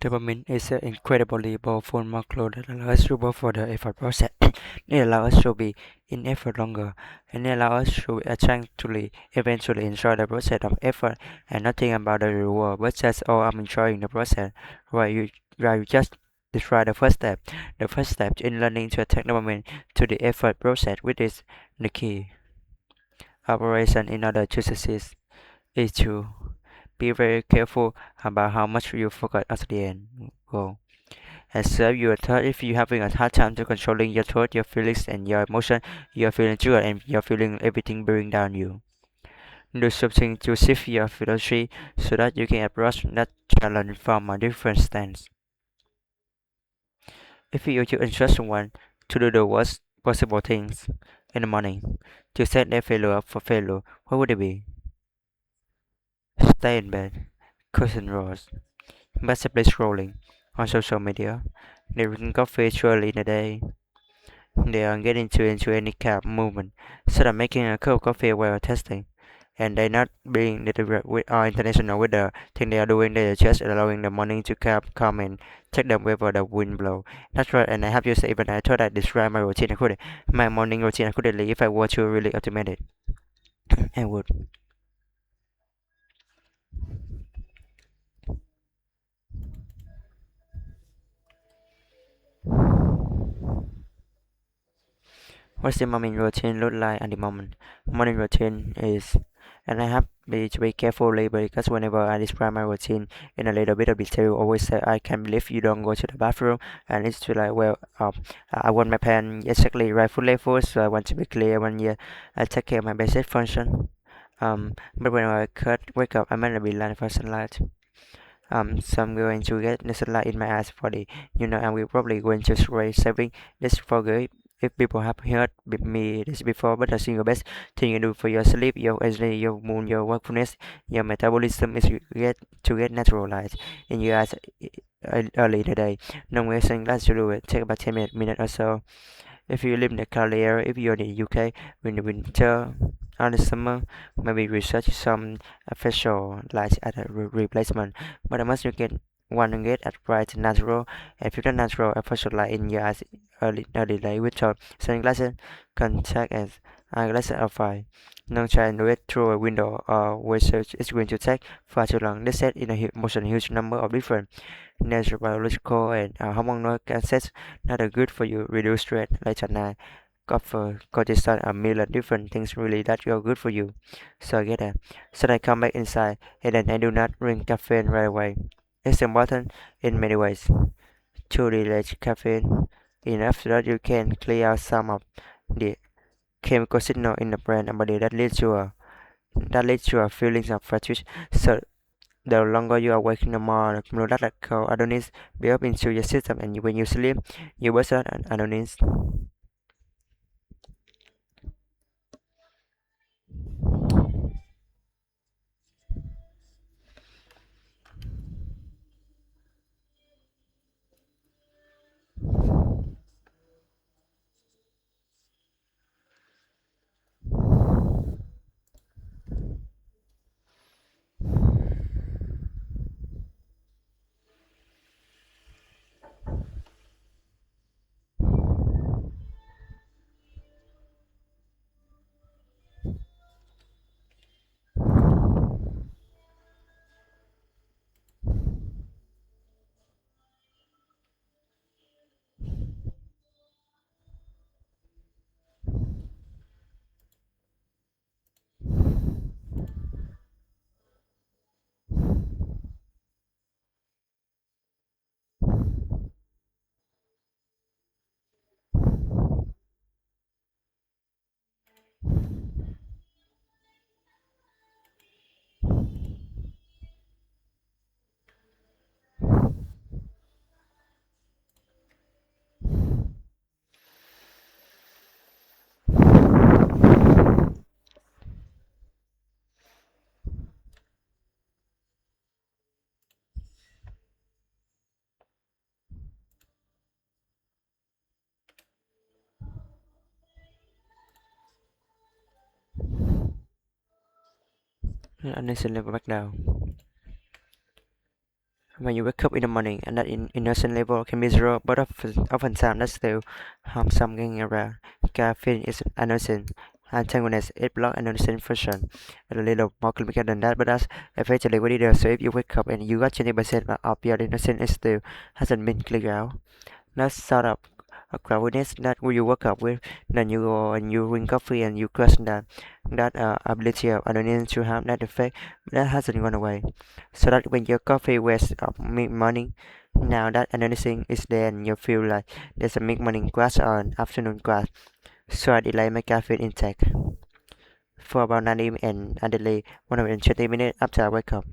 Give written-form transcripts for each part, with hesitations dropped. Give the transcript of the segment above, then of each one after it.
Dopamine is an incredibly powerful molecule that allows us to work for the effort process. It allows us to be in effort longer, and it allows us to actually eventually enjoy the process of effort and not think about the reward, but just, oh, I'm enjoying the process. Right, you just describe the first step. The first step in learning to attach dopamine to the effort process, which is the key operation in order to succeed, is to be very careful about how much you focus at the end goal. And serve your thought if you're having a hard time to controlling your thought, your feelings, and your emotion, you're feeling triggered and you're feeling everything bearing down you. Do something to shift your philosophy so that you can approach that challenge from a different stance. If you to instruct someone to do the worst possible things in the morning to set their failure up for failure, what would it be? Stay in bed, cushion rolls, massively scrolling on social media, drinking coffee too early in the day. They are getting into any kind of movement, sort of making a cup of coffee while testing. And they're not being deliberate with international with the thing they are doing. They're just allowing the morning to come and check them wherever the wind blow. That's right. And I have to say, even I thought I described my routine. My morning routine accurately if I were to really automate it. I would. What's the morning routine look like at the moment? Morning routine is, and I have to be carefully because whenever I describe my routine in a little bit of detail, I always say I can't believe you don't go to the bathroom, and it's to like I want my pen exactly right full level, so I want to be clear when I take care of my basic function. But when I wake up, I'm gonna be light for sunlight. So I'm going to get the sunlight in my eyes for the, and we're probably going to try saving this for good. If people have heard me this before, but I think the best thing you do for your sleep, your energy, your mood, your wakefulness, your metabolism is to get natural light in your eyes early in the day. No way saying that to do it. Take about 10 minutes or so. If you live in the cold area, if you're in the UK, in the winter or the summer, maybe research some official lights as a replacement. But I must you get one to get at bright natural and filter natural official light in your eyes early day with sunglasses, contact and eyeglasses are fine. Don't try and do it through a window or research is going to take far too long. This set in a huge number of different natural biological and hormonal assets that are good for you. Reduce stress like at night. Copper, cortisol, a million different things really that are good for you. So I get that. So I come back inside and then I do not drink caffeine right away. It's important in many ways to delay caffeine enough so that you can clear out some of the chemical signal in the brain and body that leads to a feelings of fatigue. So the longer you are waking, the more molecular adonis build up into your system, and when you sleep, you burst out adonis. And then slowly go back down. when you wake up in the morning and that innocent level can be zero, but oftentimes that's still something around. Caffeine is innocent. Antagonist, it blocks innocent function. A little more complicated than that, but that's effectively what it does. So if you wake up and you got 20% of your innocent is still hasn't been cleared out, that's sort of a cloudiness that you wake up with, then you go and you drink coffee and you crush that ability of adrenaline to have that effect that hasn't gone away. So that when your coffee wakes up mid morning, now that adrenaline is there and you feel like there's a mid morning crash or an afternoon crash. So I delay my caffeine intake for about 90 and I delay 120 minutes after I wake up.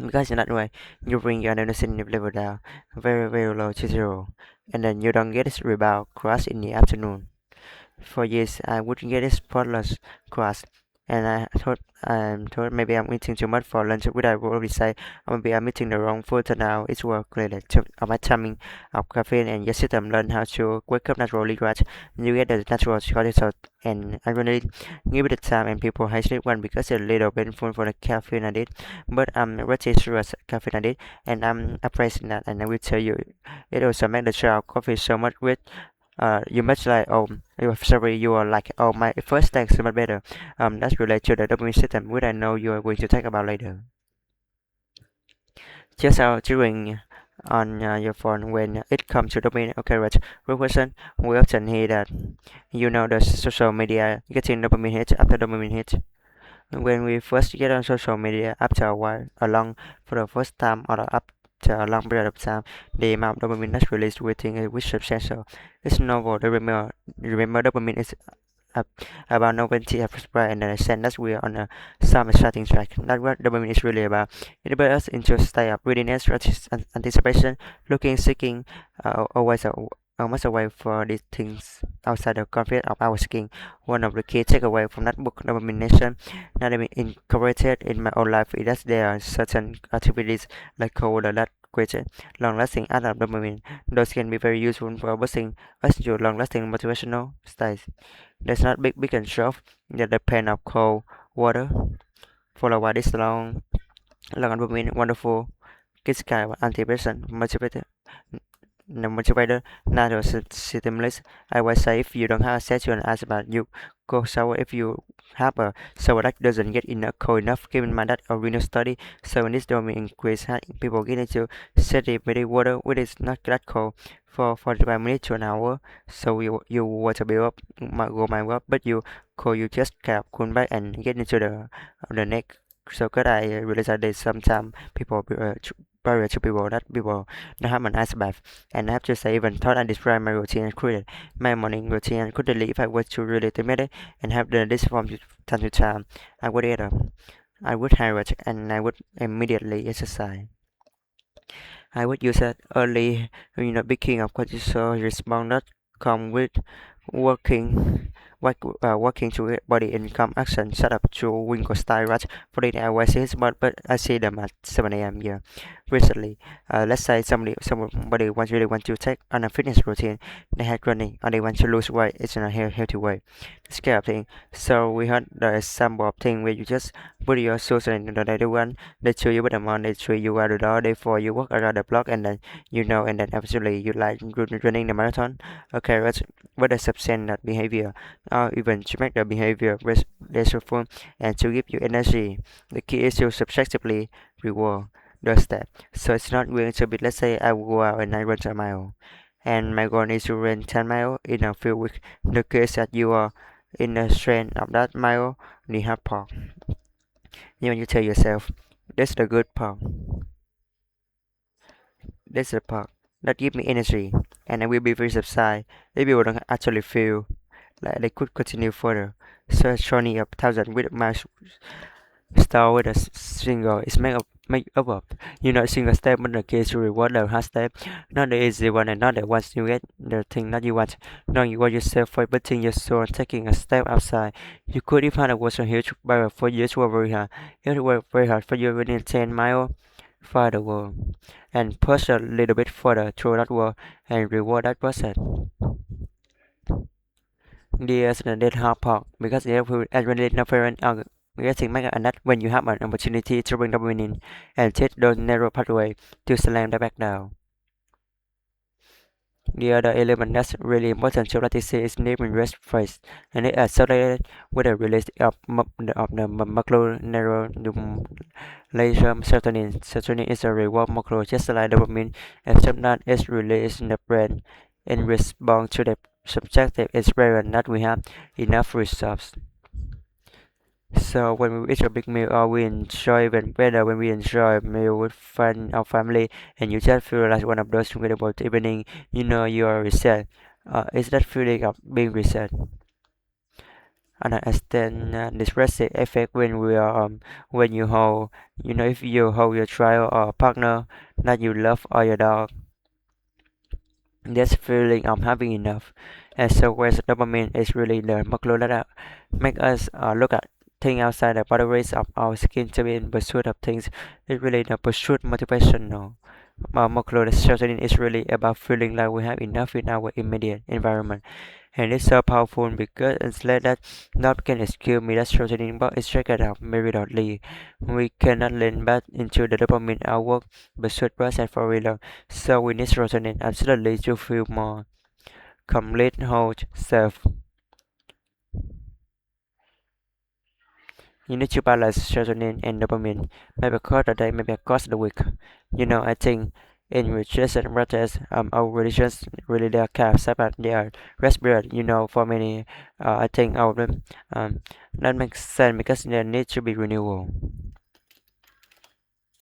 Because in that way, you bring your adrenaline level down very low to zero, and then you don't get this rebound crash in the afternoon. For years, I would get this spotless crash, and I thought maybe I'm eating too much for lunch. Would I already say maybe I'm eating the wrong food? So now it's work related to my timing of caffeine, and your system learn how to wake up naturally, right? You get the natural cortisol and adrenaline. Give it the time, and people hate sleep one because it's a little painful for the caffeine addict. But I'm registered caffeine addict, and I'm appraising that, and I will tell you, it also makes the shot coffee so much with you much like sorry you are like my first text is much better. That's related to the dopamine system which I know you are going to talk about later. Just out during on your phone when it comes to dopamine. Okay, right. Good question. We often hear that the social media getting dopamine hit after dopamine hit. When we first get on social media after a while, along for the first time or after a long period of time, the amount of dopamine that's released within a which substantial. It's novel. Remember dopamine is up about novelty of surprise and understand that we are on a some exciting track. That's what dopamine is really about. It puts us into a state of readiness, anticipation, looking, seeking, always almost away for these things outside the comfort of our skin. One of the key takeaway from that book, Domination, that I incorporated in my own life is that there are certain activities like code that create long-lasting out of dopamine. Those can be very useful for boosting us to long-lasting motivational states. There's not big and short. That the pen of cold water, followed by this long dopamine, wonderful, kids kind of antidepressant, motivated the motivator natural stimulus. I would say if you don't have access to an but you go sour if you have a sour that doesn't get enough cold enough. Keep in mind that a renal study so in this domain increase people get into steady with water which is not that cold for 45 minutes to an hour. So you water build up my up but you cold you just cap cool back and get into the neck. So could I realize that there's sometimes people barrier to people that people don't have an ice bath. And I have to say, even thought I described my routine and created my morning routine and could if I was to really automate it and have this from time to time. I would get up, I would hydrate, and I would immediately exercise. I would use that early, picking of cortisol response that come with working working to get body income action set up to Wingo style right for the hours but I see them at 7 a.m. Yeah. Recently, let's say somebody really want to take on a fitness routine, they had running and they want to lose weight, it's in a healthy way. This kind of thing. So we had the example of thing where you just put your shoes in the other one, they show you what amount, they show you out the door, therefore you walk around the block and then and then absolutely you like running the marathon. Okay, what a substance that behavior, or even to make the behavior restful and to give you energy. The key is to subjectively reward the step. So it's not going to be, let's say I will go out and I run a mile, and my goal is to run 10 miles in a few weeks. The case that you are in the strength of that mile, you have part. You tell yourself, that's the good part. That's the part that give me energy, and I will be very subside if you don't actually feel like they could continue further. So a journey of thousand with my start with a single is made up of single step in the case to reward the hard step, not the easy one and not the ones you get the thing that you want. Knowing you want yourself for putting your soul and taking a step outside. You could if had a was a huge barrier for you to work very hard. It worked very hard for you within 10 miles far the world and push a little bit further through that world and reward that process. There's the dead hard part because it will adrenaline interference getting mega and that when you have an opportunity to bring dopamine in and take those narrow pathway to slam them back down. The other element that's really important to practice is naming rest phrase, and it associated with the release of the macroneurotransmitter serotonin. Serotonin is a reward molecule just like dopamine, except that it's released in the brain in response to the subjective experience that we have enough resources. So when we eat a big meal or we enjoy when we enjoy a meal with friends or family and you just feel like one of those incredible evening, you know you are reset. It's that feeling of being reset. And I extend this rest effect when we are when you hold if you hold your child or partner that you love or your dog, this feeling of having enough. And so whereas dopamine is really the molecule that make us look at things outside the boundaries of our skin to be in pursuit of things. It's really the pursuit motivation. No. Molecule serotonin is really about feeling like we have enough in our immediate environment. And it's so powerful because it's like that not can excuse me that serotonin but it's checked out immediately. We cannot lean back into the dopamine our work pursuit process for real. So we need serotonin absolutely to feel more complete whole self. You need to balance serotonin and dopamine, maybe across the day, maybe across the week. I think in religious and practice, our religions really they are caps, but they are respirate. For many, I think our that makes sense because they need to be renewal.